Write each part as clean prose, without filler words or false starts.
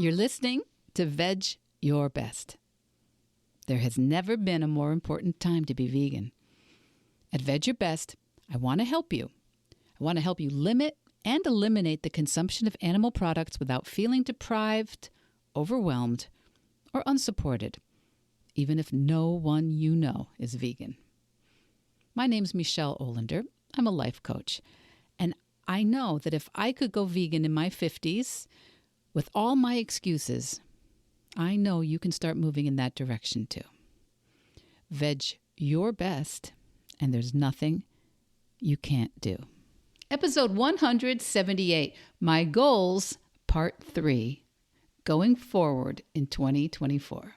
You're listening to Vedge Your Best. There has never been a more important time to be vegan. At Vedge Your Best, I want to help you. I want to help you limit and eliminate the consumption of animal products without feeling deprived, overwhelmed, or unsupported, even if no one you know is vegan. My name's Michelle Olander. I'm a life coach, and I know that if I could go vegan in my 50s, with all my excuses, I know you can start moving in that direction too. Vedge your best, and there's nothing you can't do. Episode 178, My Goals, Part 3, Going Forward in 2024.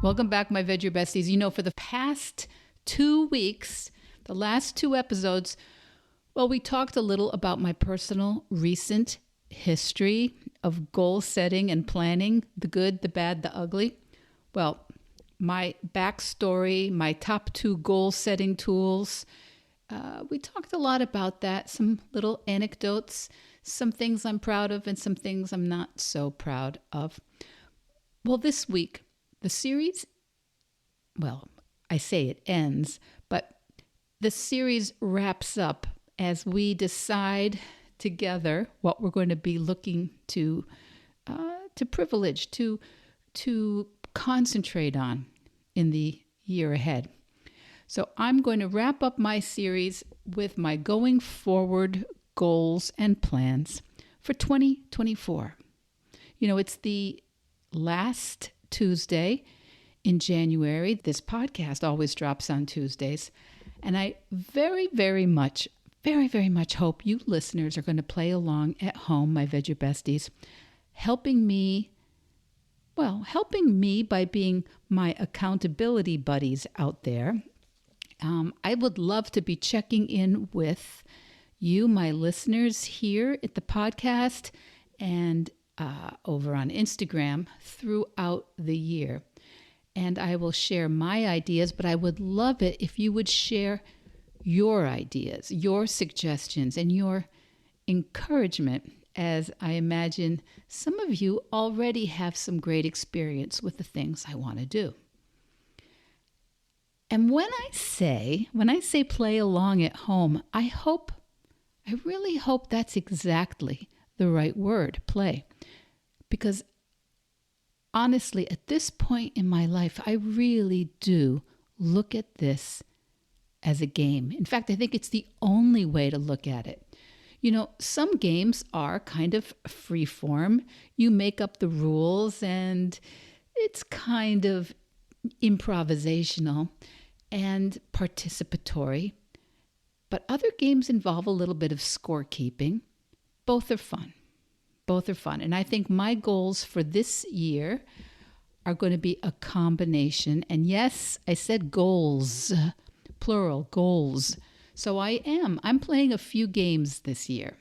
Welcome back, my Vedge Your Besties. You know, for the past 2 weeks, the last 2 episodes, well, we talked a little about my personal recent history of goal setting and planning, the good, the bad, the ugly. Well, my backstory, my top 2 goal setting tools. We talked a lot about that, some little anecdotes, some things I'm proud of and some things I'm not so proud of. Well, this week, the series, well, I say it ends, but the series wraps up as we decide together what we're going to be looking to privilege, to concentrate on in the year ahead. So I'm going to wrap up my series with my going forward goals and plans for 2024. You know, it's the last Tuesday in January. This podcast always drops on Tuesdays. And I very, very much hope you listeners are going to play along at home, my Vedge Your Besties, helping me by being my accountability buddies out there. I would love to be checking in with you, my listeners, here at the podcast and over on Instagram throughout the year. And I will share my ideas, but I would love it if you would share your ideas, your suggestions, and your encouragement, as I imagine some of you already have some great experience with the things I want to do. And when I say play along at home, I really hope that's exactly the right word, play. Because honestly, at this point in my life, I really do look at this as a game. In fact, I think it's the only way to look at it. You know, some games are kind of free form. You make up the rules and it's kind of improvisational and participatory. But other games involve a little bit of scorekeeping. Both are fun. And I think my goals for this year are going to be a combination. And yes, I said goals, plural, goals. So I'm playing a few games this year.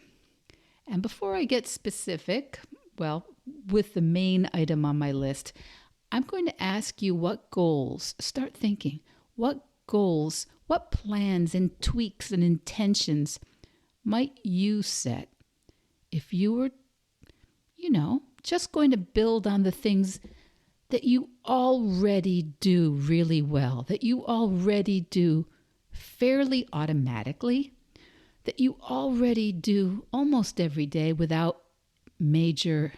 And before I get specific, well, with the main item on my list, I'm going to ask you start thinking, what goals, what plans and tweaks and intentions might you set if you were just going to build on the things that you already do really well, that you already do fairly automatically, that you already do almost every day without major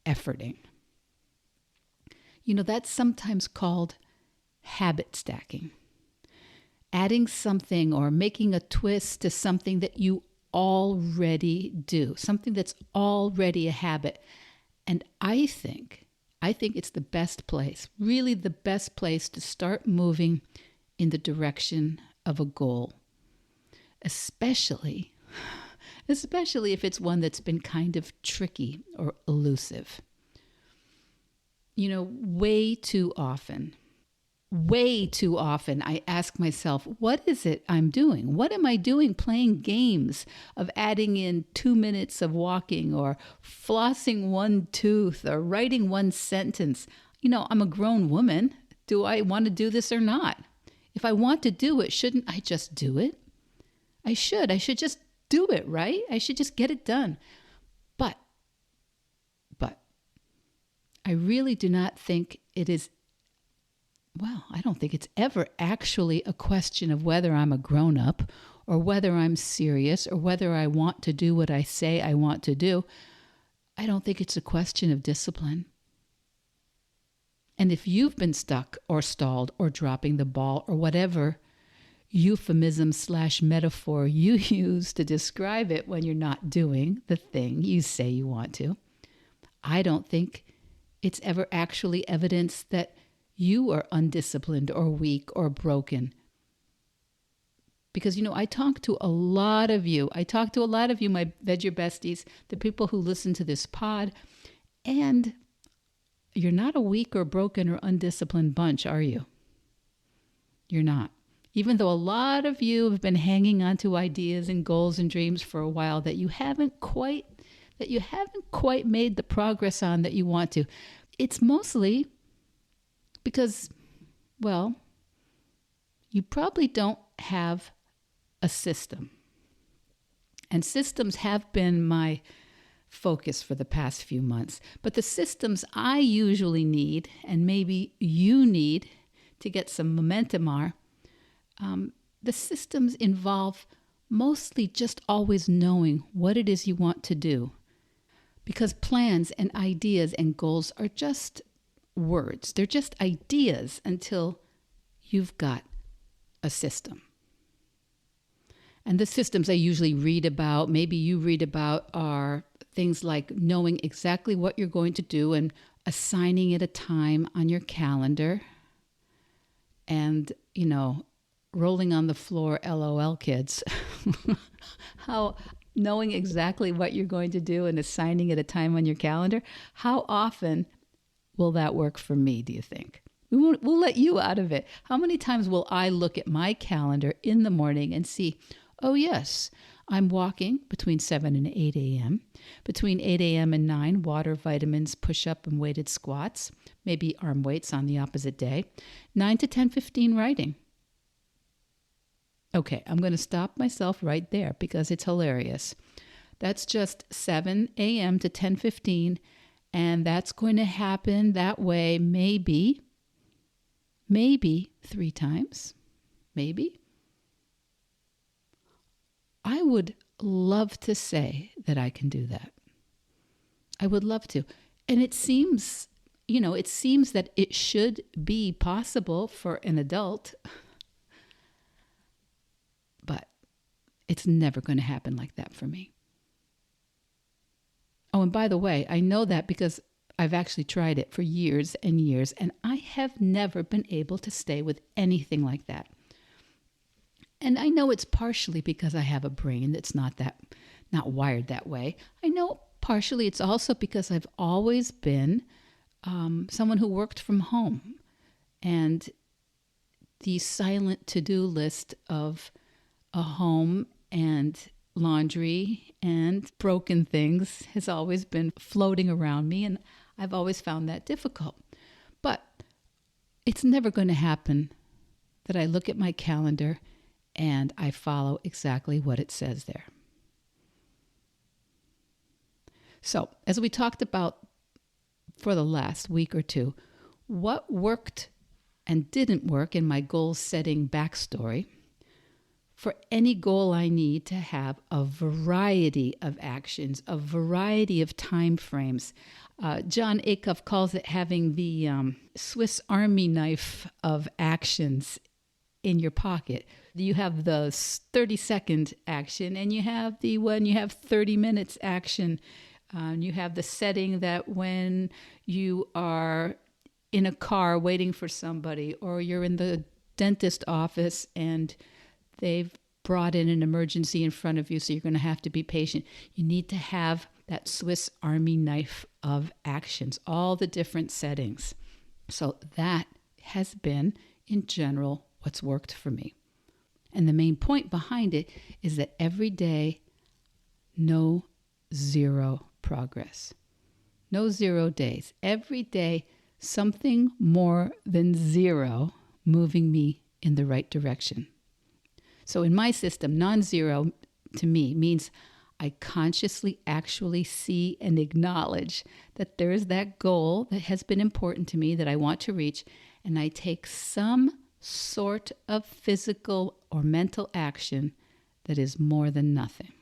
efforting. You know, that's sometimes called habit stacking. Adding something or making a twist to something that you already do, something that's already a habit. And I think it's the best place, really the best place to start moving in the direction of a goal, especially if it's one that's been kind of tricky or elusive. You know, way too often, I ask myself, what is it I'm doing? What am I doing playing games of adding in 2 minutes of walking or flossing one tooth or writing one sentence? You know, I'm a grown woman. Do I want to do this or not? If I want to do it, shouldn't I just do it? I should just do it, right? I should just get it done. But I really do not think it is, well, I don't think it's ever actually a question of whether I'm a grown-up or whether I'm serious or whether I want to do what I say I want to do. I don't think it's a question of discipline. And if you've been stuck or stalled or dropping the ball or whatever euphemism/metaphor you use to describe it when you're not doing the thing you say you want to, I don't think it's ever actually evidence that you are undisciplined or weak or broken. Because, I talk to a lot of you. My Vedge besties, the people who listen to this pod, and you're not a weak or broken or undisciplined bunch, are you? You're not. Even though a lot of you have been hanging on to ideas and goals and dreams for a while that you haven't quite made the progress on that you want to. It's mostly because, well, you probably don't have a system. And systems have been my focus for the past few months. But the systems I usually need, and maybe you need to get some momentum are, the systems involve mostly just always knowing what it is you want to do. Because plans and ideas and goals are just words. They're just ideas until you've got a system. And the systems I usually read about, maybe you read about, are things like knowing exactly what you're going to do and assigning it a time on your calendar. And, rolling on the floor, LOL, kids. How knowing exactly what you're going to do and assigning it a time on your calendar, how often will that work for me, do you think? We'll let you out of it. How many times will I look at my calendar in the morning and see, oh yes, I'm walking between 7 and 8 a.m. Between 8 a.m. and 9, water, vitamins, push-up and weighted squats, maybe arm weights on the opposite day. 9 to 10:15 writing. Okay, I'm going to stop myself right there because it's hilarious. That's just 7 a.m. to 10:15, and that's going to happen that way maybe 3 times, maybe. I would love to say that I can do that. I would love to. And it seems that it should be possible for an adult. But it's never going to happen like that for me. Oh, and by the way, I know that because I've actually tried it for years and years, and I have never been able to stay with anything like that. And I know it's partially because I have a brain that's not wired that way. I know partially it's also because I've always been someone who worked from home, and the silent to-do list of a home and laundry and broken things has always been floating around me, and I've always found that difficult. But it's never going to happen that I look at my calendar and I follow exactly what it says there. So, as we talked about for the last week or two, what worked and didn't work in my goal-setting backstory. For any goal, I need to have a variety of actions, a variety of time frames. John Acuff calls it having the Swiss Army knife of actions in your pocket. You have the 30-second action, and you have the when you have 30 minutes action. You have the setting that when you are in a car waiting for somebody, or you're in the dentist office and they've brought in an emergency in front of you, so you're going to have to be patient. You need to have that Swiss Army knife of actions, all the different settings. So that has been, in general, what's worked for me. And the main point behind it is that every day, no zero progress. No 0 days. Every day, something more than zero moving me in the right direction. So in my system, non-zero to me means I consciously actually see and acknowledge that there is that goal that has been important to me that I want to reach, and I take some sort of physical or mental action that is more than nothing,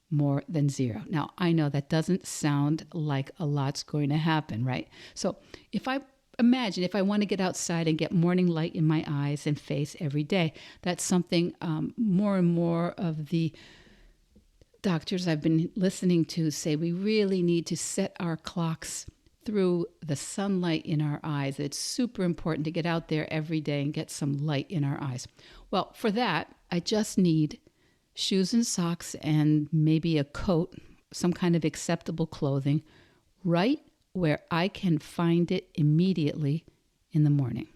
more than zero. Now, I know that doesn't sound like a lot's going to happen, right? So if I want to get outside and get morning light in my eyes and face every day, that's something more and more of the doctors I've been listening to say we really need to set our clocks through the sunlight in our eyes. It's super important to get out there every day and get some light in our eyes. Well, for that, I just need shoes and socks and maybe a coat, some kind of acceptable clothing, right where I can find it immediately in the morning.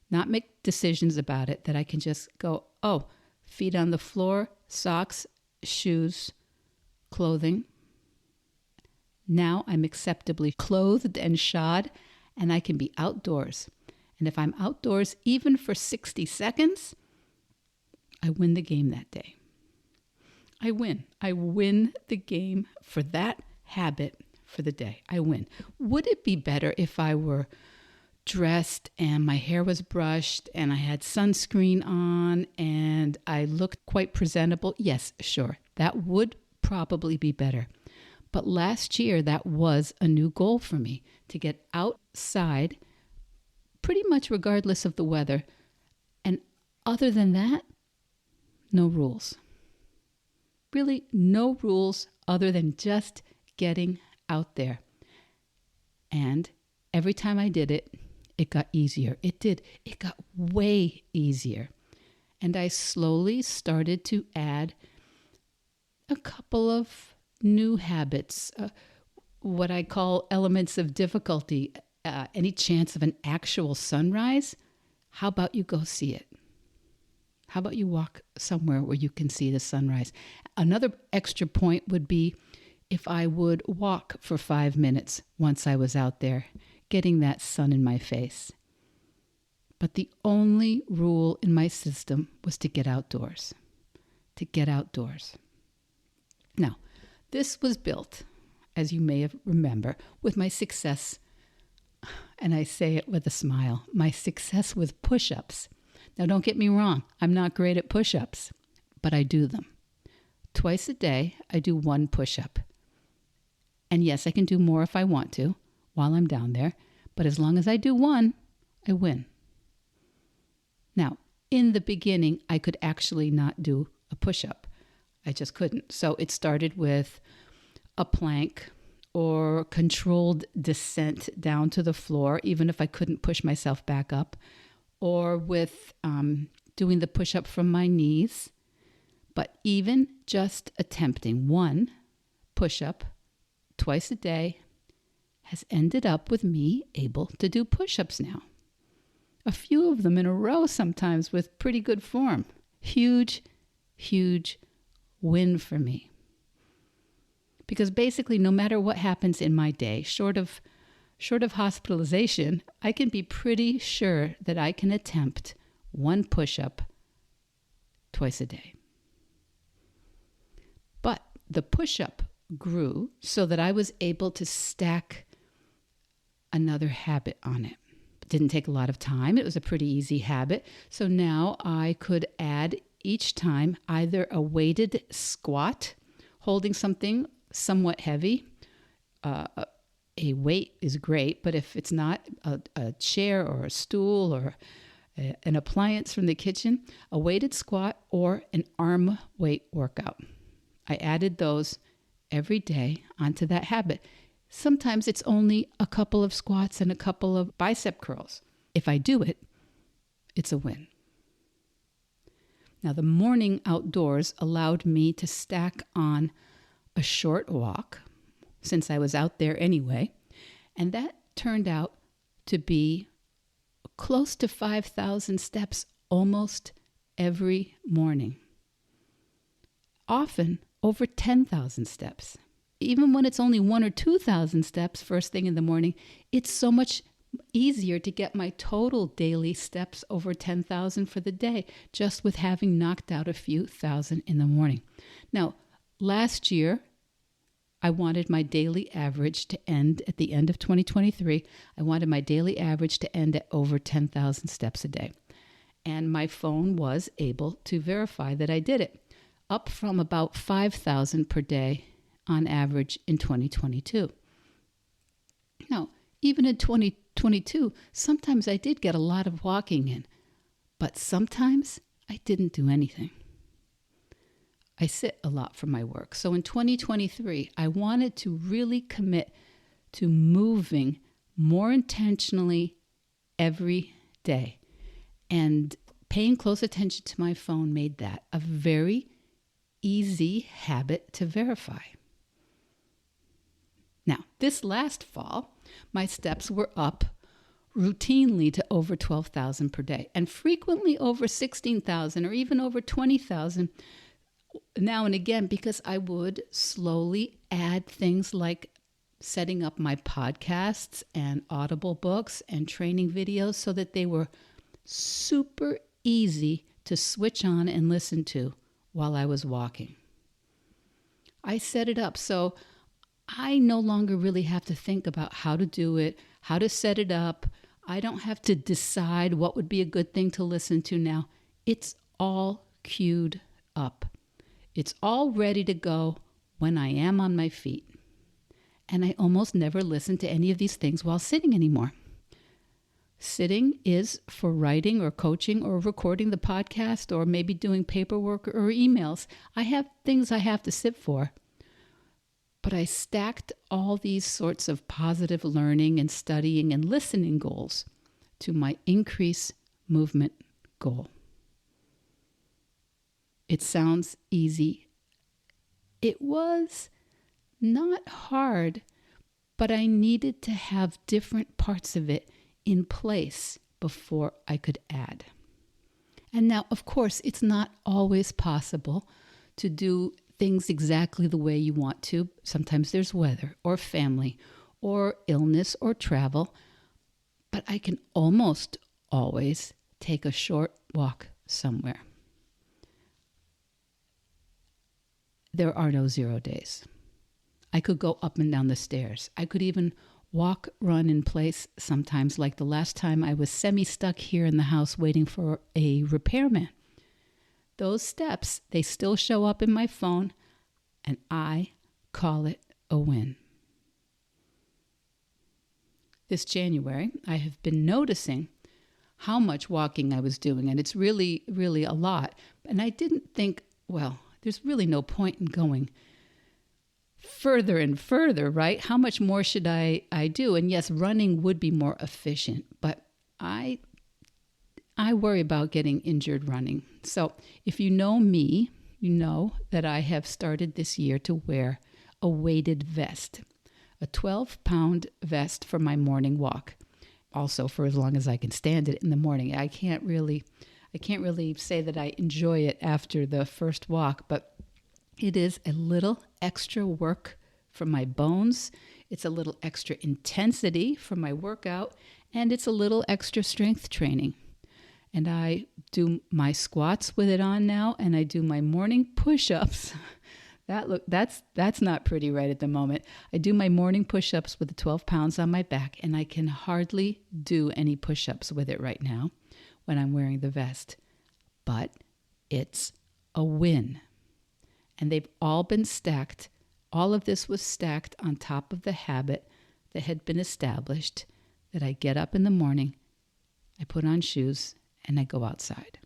Not make decisions about it, that I can just go, oh, feet on the floor, socks, shoes, clothing. Now I'm acceptably clothed and shod, and I can be outdoors. And if I'm outdoors even for 60 seconds, I win the game that day. I win. I win the game for that habit for the day. I win. Would it be better if I were dressed and my hair was brushed and I had sunscreen on and I looked quite presentable? Yes, sure. That would probably be better. But last year, that was a new goal for me, to get outside pretty much regardless of the weather. And other than that, no rules. Really, no rules other than just getting out there. And every time I did it, it got easier. It did. It got way easier. And I slowly started to add a couple of new habits, what I call elements of difficulty. Any chance of an actual sunrise? How about you go see it? How about you walk somewhere where you can see the sunrise? Another extra point would be if I would walk for 5 minutes once I was out there, getting that sun in my face. But the only rule in my system was to get outdoors. To get outdoors. Now, this was built, as you may remember, with my success, and I say it with a smile, my success with push-ups. Now, don't get me wrong, I'm not great at push-ups, but I do them. Twice a day, I do one push-up. And yes, I can do more if I want to while I'm down there, but as long as I do one, I win. Now, in the beginning, I could actually not do a push-up. I just couldn't. So it started with a plank or controlled descent down to the floor, even if I couldn't push myself back up, or with doing the push-up from my knees. But even just attempting one push-up twice a day has ended up with me able to do push-ups now. A few of them in a row sometimes with pretty good form. Huge, huge win for me. Because basically, no matter what happens in my day, short of hospitalization, I can be pretty sure that I can attempt one push-up twice a day. But the push-up grew so that I was able to stack another habit on it. It didn't take a lot of time. It was a pretty easy habit. So now I could add each time either a weighted squat, holding something somewhat heavy. A weight is great, but if it's not a chair or a stool or an appliance from the kitchen, a weighted squat or an arm weight workout. I added those every day onto that habit. Sometimes it's only a couple of squats and a couple of bicep curls. If I do it, it's a win. Now, the morning outdoors allowed me to stack on a short walk, since I was out there anyway, and that turned out to be close to 5,000 steps almost every morning. Often over 10,000 steps. Even when it's only 1,000 or 2,000 steps first thing in the morning, it's so much easier to get my total daily steps over 10,000 for the day just with having knocked out a few thousand in the morning. Now, last year, I wanted my daily average to end at the end of 2023. I wanted my daily average to end at over 10,000 steps a day. And my phone was able to verify that I did it, up from about 5,000 per day on average in 2022. Now, even in 2022, sometimes I did get a lot of walking in, but sometimes I didn't do anything. I sit a lot for my work. So in 2023, I wanted to really commit to moving more intentionally every day. And paying close attention to my phone made that a very easy habit to verify. Now, this last fall, my steps were up routinely to over 12,000 per day and frequently over 16,000 or even over 20,000 now and again, because I would slowly add things like setting up my podcasts and Audible books and training videos so that they were super easy to switch on and listen to while I was walking. I set it up so I no longer really have to think about how to do it, how to set it up. I don't have to decide what would be a good thing to listen to now. It's all queued up. It's all ready to go when I am on my feet. And I almost never listen to any of these things while sitting anymore. Sitting is for writing or coaching or recording the podcast or maybe doing paperwork or emails. I have things I have to sit for. But I stacked all these sorts of positive learning and studying and listening goals to my increase movement goal. It sounds easy. It was not hard, but I needed to have different parts of it in place before I could add. And now, of course, it's not always possible to do things exactly the way you want to. Sometimes there's weather or family or illness or travel, but I can almost always take a short walk somewhere. There are no 0 days. I could go up and down the stairs. I could even walk, run in place sometimes, like the last time I was semi-stuck here in the house waiting for a repairman. Those steps, they still show up in my phone, and I call it a win. This January, I have been noticing how much walking I was doing, and it's really, really a lot. And I didn't think, well, there's really no point in going further and further, right? How much more should I do? And yes, running would be more efficient, but I worry about getting injured running. So if you know me, you know that I have started this year to wear a weighted vest, a 12-pound vest for my morning walk. Also for as long as I can stand it in the morning. I can't really say that I enjoy it after the first walk, but it is a little extra work for my bones. It's a little extra intensity for my workout, and it's a little extra strength training. And I do my squats with it on now, and I do my morning push-ups. That's not pretty right at the moment. I do my morning push-ups with the 12 pounds on my back, and I can hardly do any push-ups with it right now when I'm wearing the vest. But it's a win. And they've all been stacked. All of this was stacked on top of the habit that had been established that I get up in the morning, I put on shoes, and I go outside.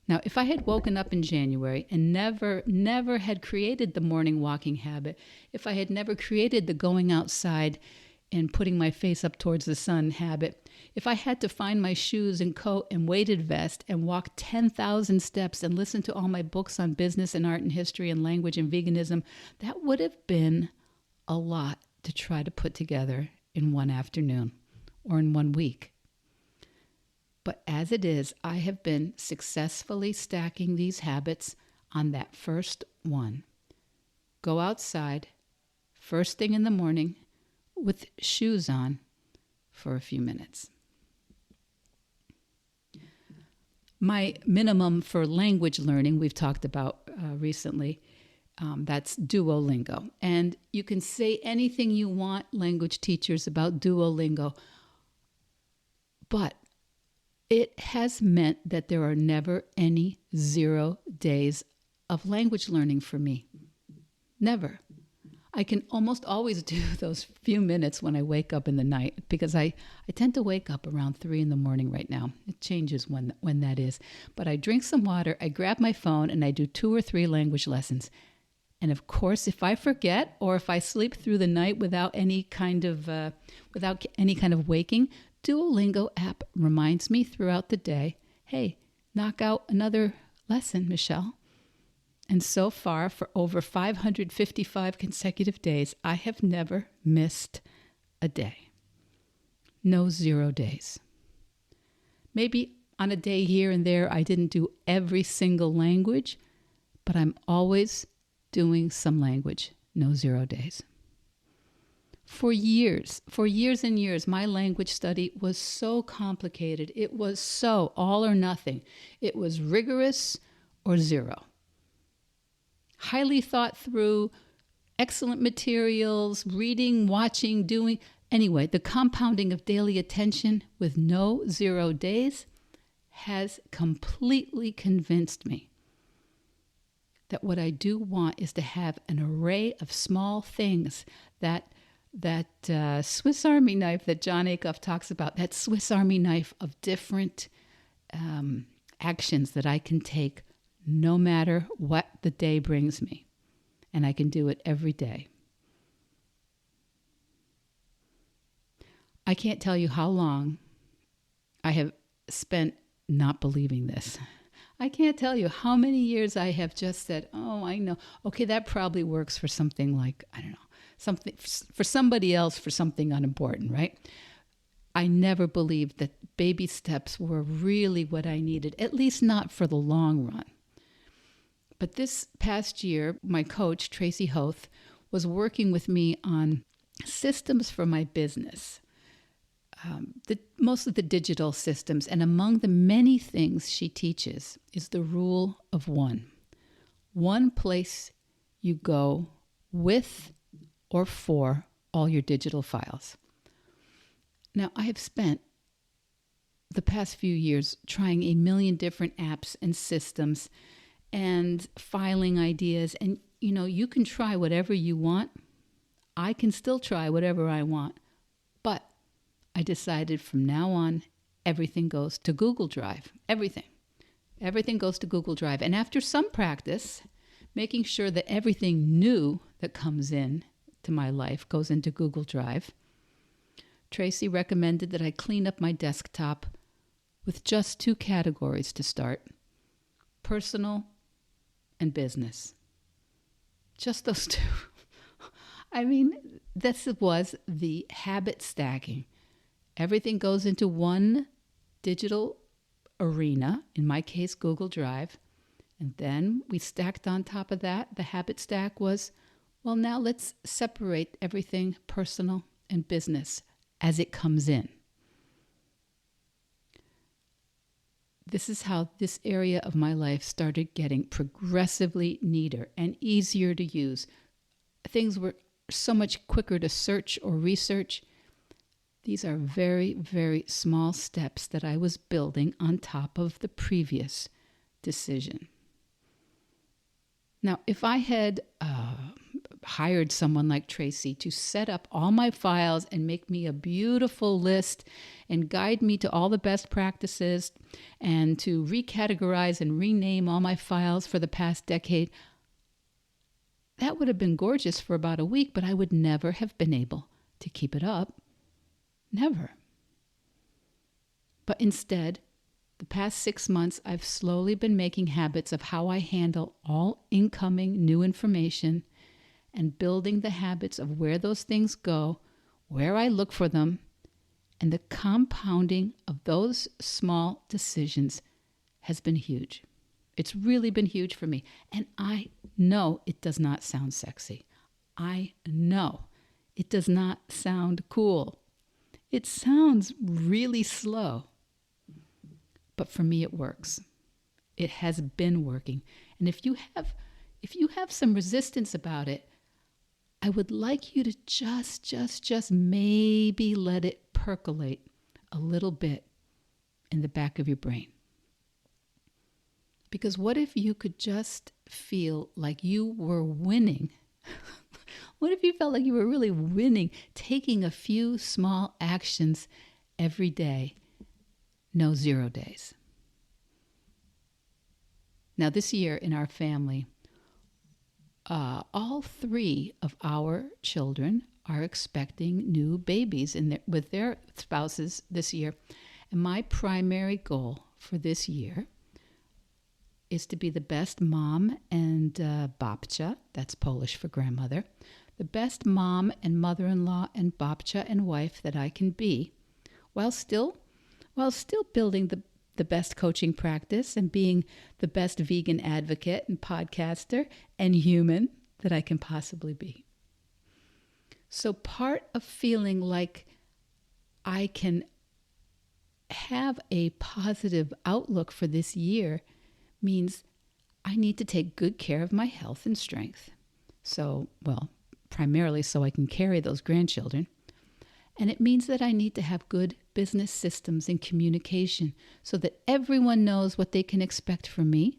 Now, if I had woken up in January and never had created the morning walking habit, if I had never created the going outside and putting my face up towards the sun habit, if I had to find my shoes and coat and weighted vest and walk 10,000 steps and listen to all my books on business and art and history and language and veganism, that would have been a lot to try to put together in one afternoon or in 1 week. But as it is, I have been successfully stacking these habits on that first one. Go outside, first thing in the morning, with shoes on for a few minutes. My minimum for language learning, we've talked about recently, that's Duolingo. And you can say anything you want, language teachers, about Duolingo, but it has meant that there are never any 0 days of language learning for me. Never. I can almost always do those few minutes when I wake up in the night, because I tend to wake up around 3 in the morning right now. It changes when that is. But I drink some water, I grab my phone, and I do 2 or 3 language lessons. And of course, if I forget, or if I sleep through the night without any kind of waking, Duolingo app reminds me throughout the day, hey, knock out another lesson, Michelle. And so far, for over 555 consecutive days, I have never missed a day. No 0 days. Maybe on a day here and there, I didn't do every single language, but I'm always doing some language. No 0 days. For years and years, my language study was so complicated. It was so all or nothing. It was rigorous or 0. Highly thought through, excellent materials, reading, watching, doing. Anyway, the compounding of daily attention with no 0 days has completely convinced me that what I do want is to have an array of small things, that Swiss Army knife that John Acuff talks about, that Swiss Army knife of different actions that I can take no matter what the day brings me. And I can do it every day. I can't tell you how long I have spent not believing this. I can't tell you how many years I have just said, oh, I know. Okay, that probably works for something like, I don't know, something for somebody else, for something unimportant, right? I never believed that baby steps were really what I needed, at least not for the long run. But this past year, my coach, Tracy Hoth, was working with me on systems for my business, most of the digital systems. And among the many things she teaches is the rule of one. One place you go with or for all your digital files. Now, I have spent the past few years trying a million different apps and systems and filing ideas. And, you can try whatever you want. I can still try whatever I want. But I decided from now on, everything goes to Google Drive. Everything. Everything goes to Google Drive. And after some practice, making sure that everything new that comes in to my life goes into Google Drive, Tracy recommended that I clean up my desktop with just 2 categories to start: personal and business. Just those 2. I mean, this was the habit stacking. Everything goes into one digital arena, in my case, Google Drive. And then we stacked on top of that. The habit stack was, well, now let's separate everything personal and business as it comes in. This is how this area of my life started getting progressively neater and easier to use. Things were so much quicker to search or research. These are very, very small steps that I was building on top of the previous decision. Now, if I had hired someone like Tracy to set up all my files and make me a beautiful list and guide me to all the best practices and to recategorize and rename all my files for the past decade, that would have been gorgeous for about a week, but I would never have been able to keep it up. Never. But instead, the past 6 months, I've slowly been making habits of how I handle all incoming new information and building the habits of where those things go, where I look for them, and the compounding of those small decisions has been huge. It's really been huge for me. And I know it does not sound sexy. I know it does not sound cool. It sounds really slow, but for me it works. It has been working. And if you have some resistance about it, I would like you to just maybe let it percolate a little bit in the back of your brain. Because what if you could just feel like you were winning? What if you felt like you were really winning, taking a few small actions every day, no 0 days? Now, this year in our family, all 3 of our children are expecting new babies with their spouses this year. And my primary goal for this year is to be the best mom and babcia, that's Polish for grandmother, the best mom and mother-in-law and babcia and wife that I can be, while still building the best coaching practice and being the best vegan advocate and podcaster and human that I can possibly be. So part of feeling like I can have a positive outlook for this year means I need to take good care of my health and strength. So, primarily so I can carry those grandchildren. And it means that I need to have good business systems and communication so that everyone knows what they can expect from me.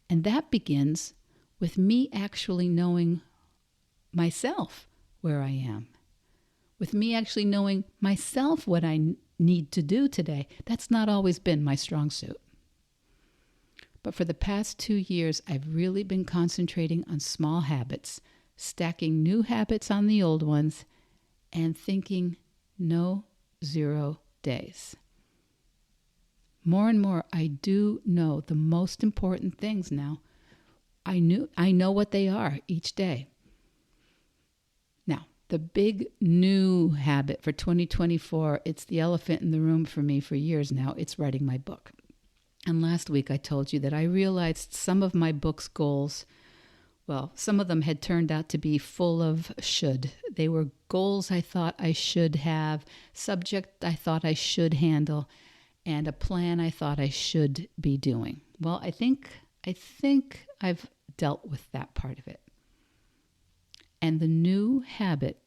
And that begins with me actually knowing myself where I am, with me actually knowing myself what I need to do today. That's not always been my strong suit. But for the past 2 years, I've really been concentrating on small habits, stacking new habits on the old ones, and thinking no 0 days. More and more, I do know the most important things now. I know what they are each day. Now, the big new habit for 2024, it's the elephant in the room for me for years now. It's writing my book. And last week I told you that I realized some of my book's goals, some of them had turned out to be full of should. They were goals I thought I should have, subject I thought I should handle, and a plan I thought I should be doing. Well, I think I've dealt with that part of it. And the new habit,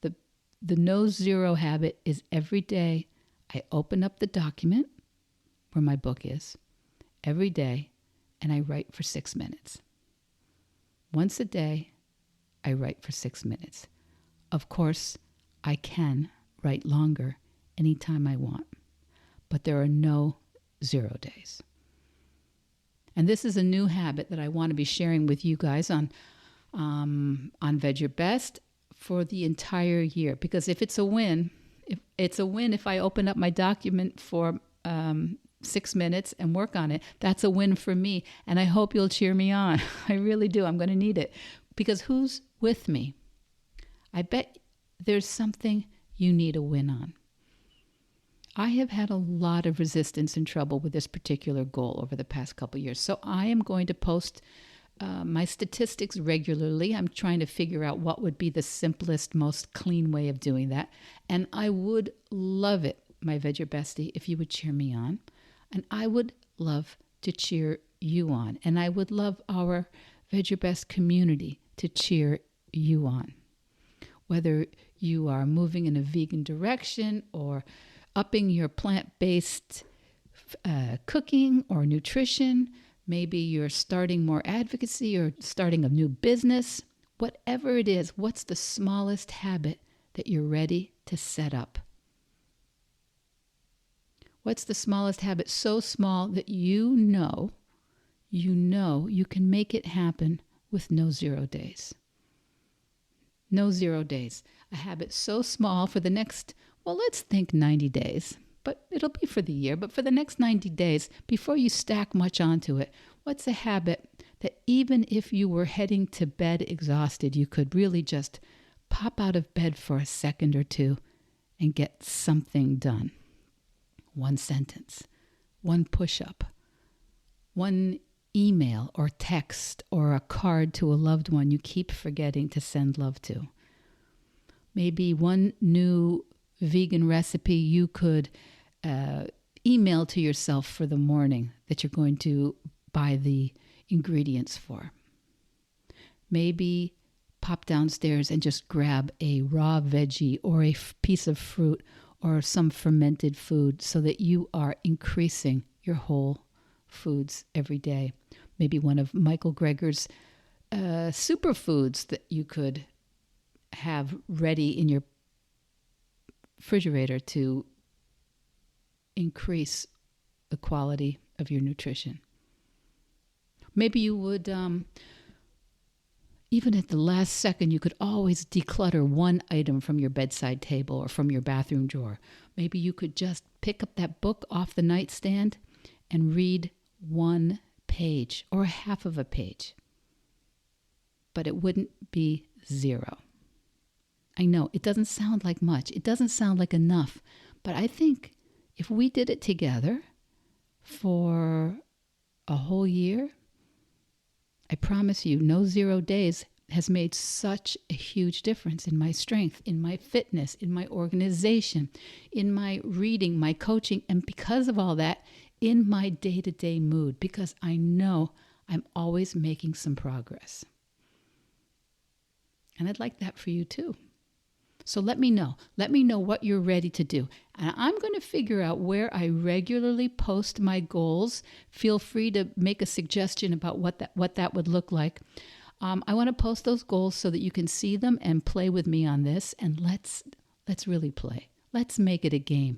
the no 0 habit, is every day I open up the document where my book is every day, and I write for 6 minutes. Once a day, I write for 6 minutes. Of course, I can write longer anytime I want, but there are no 0 days. And this is a new habit that I want to be sharing with you guys on Vedge Your Best for the entire year. Because if it's a win, if I open up my document for 6 minutes and work on it, that's a win for me. And I hope you'll cheer me on. I really do. I'm going to need it. Because who's with me? I bet there's something you need a win on. I have had a lot of resistance and trouble with this particular goal over the past couple of years. So I am going to post my statistics regularly. I'm trying to figure out what would be the simplest, most clean way of doing that. And I would love it, my Vedge Your Bestie, if you would cheer me on. And I would love to cheer you on. And I would love our Vedge Your Best community to cheer you on. Whether you are moving in a vegan direction or upping your plant-based cooking or nutrition, maybe you're starting more advocacy or starting a new business, whatever it is, what's the smallest habit that you're ready to set up? What's the smallest habit so small that you know you can make it happen with no 0 days? No 0 days. A habit so small for the next, let's think 90 days. But it'll be for the year. But for the next 90 days, before you stack much onto it, what's a habit that even if you were heading to bed exhausted, you could really just pop out of bed for a second or two and get something done? One sentence, one push-up, one email or text or a card to a loved one you keep forgetting to send love to. Maybe one new vegan recipe you could email to yourself for the morning that you're going to buy the ingredients for. Maybe pop downstairs and just grab a raw veggie or a piece of fruit or some fermented food so that you are increasing your whole foods every day. Maybe one of Michael Greger's superfoods that you could have ready in your refrigerator to increase the quality of your nutrition. Maybe you would, even at the last second, you could always declutter one item from your bedside table or from your bathroom drawer. Maybe you could just pick up that book off the nightstand and read one page or half of a page. But it wouldn't be 0. I know it doesn't sound like much. It doesn't sound like enough. But I think if we did it together for a whole year, I promise you, no 0 days has made such a huge difference in my strength, in my fitness, in my organization, in my reading, my coaching, and because of all that, in my day-to-day mood, because I know I'm always making some progress. And I'd like that for you too. So let me know. Let me know what you're ready to do. And I'm going to figure out where I regularly post my goals. Feel free to make a suggestion about what that would look like. I want to post those goals so that you can see them and play with me on this. And let's really play. Let's make it a game.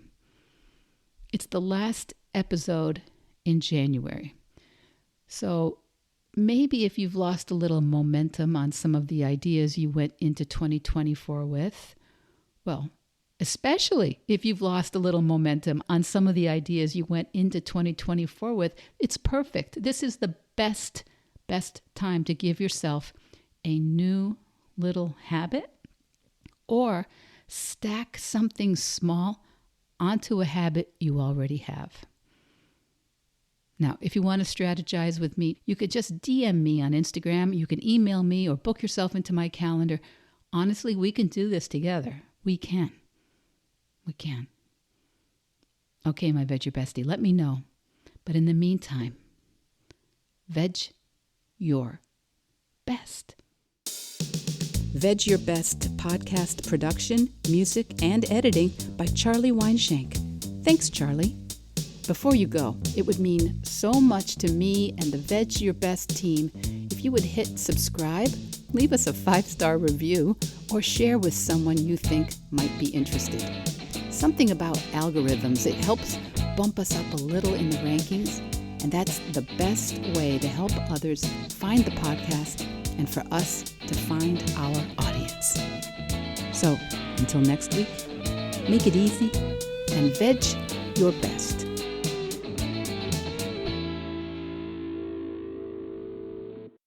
It's the last episode in January. So maybe if you've lost a little momentum on some of the ideas you went into 2024 with, well, especially if you've lost a little momentum on some of the ideas you went into 2024 with, it's perfect. This is the best time to give yourself a new little habit or stack something small onto a habit you already have. Now, if you want to strategize with me, you could just DM me on Instagram. You can email me or book yourself into my calendar. Honestly, we can do this together. We can. Okay, my Vedge Your Bestie, let me know. But in the meantime, Vedge Your Best. Vedge Your Best podcast production, music, and editing by Charlie Weinshank. Thanks, Charlie. Before you go, it would mean so much to me and the Vedge Your Best team if you would hit subscribe, leave us a 5-star review, or share with someone you think might be interested. Something about algorithms, it helps bump us up a little in the rankings, and that's the best way to help others find the podcast and for us to find our audience. So, until next week, make it easy and Vedge Your Best.